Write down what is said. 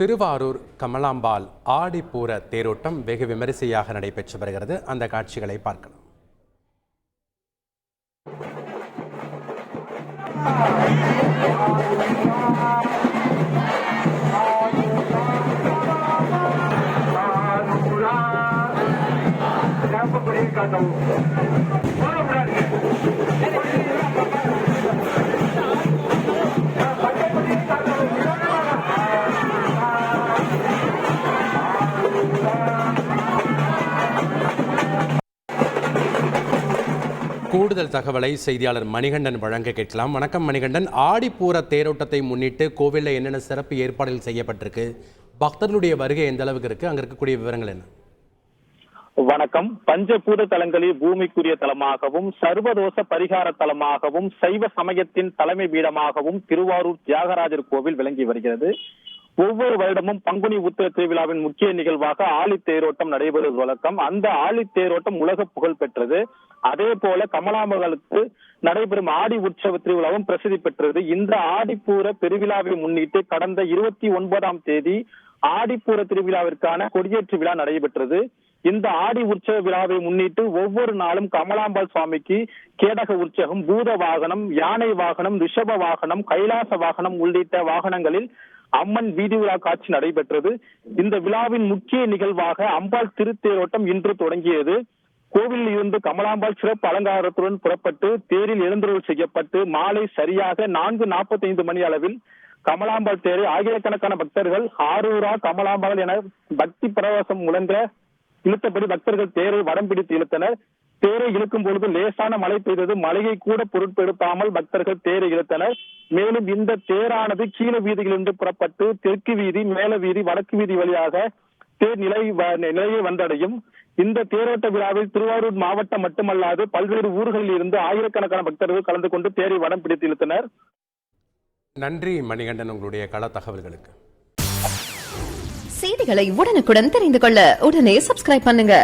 திருவாரூர் கமலாம்பாள் ஆடிப்பூர தேரோட்டம் வெகு விமரிசையாக நடைபெற்று வருகிறது. அந்த காட்சிகளை பார்க்கலாம். கூடுதல் தகவலை செய்தியாளர் மணிகண்டன் வழங்க கேட்கலாம். வணக்கம் மணிகண்டன், ஆடிப்பூர தேரோட்டத்தை முன்னிட்டு கோவிலில் என்னென்ன சிறப்பு ஏற்பாடுகள் செய்யப்பட்டிருக்கு, பக்தர்களுடைய வருகை எந்த அளவுக்கு இருக்கு, அங்க இருக்கக்கூடிய விவரங்கள் என்ன? வணக்கம். பஞ்சபூத தலங்களில் பூமிக்குரிய தலமாகவும் சர்வதோஷ பரிகார தலமாகவும் சைவ சமயத்தின் தலைமை பீடமாகவும் திருவாரூர் தியாகராஜர் கோவில் விளங்கி வருகிறது. ஒவ்வொரு வருடமும் பங்குனி உத்திர திருவிழாவின் முக்கிய நிகழ்வாக ஆழி தேரோட்டம் நடைபெறுவது வழக்கம். அந்த ஆழி தேரோட்டம் உலக புகழ் பெற்றது. அதே போல கமலாம்பளுக்கு நடைபெறும் ஆடி உற்சவ திருவிழாவும் பிரசித்தி பெற்றது. இந்த ஆடிப்பூர பெருவிழாவை முன்னிட்டு கடந்த 29ஆம் தேதி ஆடிப்பூர திருவிழாவிற்கான கொடியேற்று விழா நடைபெற்றது. இந்த ஆடி உற்சவ விழாவை முன்னிட்டு ஒவ்வொரு நாளும் கமலாம்பாள் சுவாமிக்கு கேடக உற்சவம், பூத வாகனம், யானை வாகனம், ரிஷப வாகனம், கைலாச வாகனம் உள்ளிட்ட வாகனங்களில் அம்மன் வீதி விழா காட்சி நடைபெற்றது. இந்த விழாவின் முக்கிய நிகழ்வாக அம்பாள் திருத்தேரோட்டம் இன்று தொடங்கியது. கோவிலில் இருந்து கமலாம்பாள் சிறப்பு அலங்காரத்துடன் புறப்பட்டு தேரில் எழுந்தருள் செய்யப்பட்டு மாலை சரியாக 4:45 மணி அளவில் கமலாம்பாள் தேரை ஆயிரக்கணக்கான பக்தர்கள் ஆரூரா கமலாம்பாள் என பக்தி பரவசம் முழங்க இழுத்தபடி பக்தர்கள் தேரை வடம் பிடித்து இழுத்தனர். தேரை இழுக்கும் பொழுது லேசான மழை பெய்தது. மழையை கூட பொருட்படுத்தாமல் பக்தர்கள் தேரை இழுத்தனர். மேலும் இந்த தேரானது கீழ வீதியிலிருந்து புறப்பட்டு தெற்கு வீதி, மேல வீதி, வடக்கு வீதி வழியாக தேர் நிலையை வந்தடையும். இந்த தேரோட்ட விழாவில் திருவாரூர் மாவட்டம் மட்டுமல்லாது பல்வேறு ஊர்களில் இருந்து ஆயிரக்கணக்கான பக்தர்கள் கலந்து கொண்டு தேரை வடம் பிடித்து இழுத்தனர். நன்றி மணிகண்டன், உங்களுடைய கள தகவல்களுக்கு. செய்திகளை உடனுக்குடன் தெரிந்து கொள்ள உடனே சப்ஸ்கிரைப் பண்ணுங்க.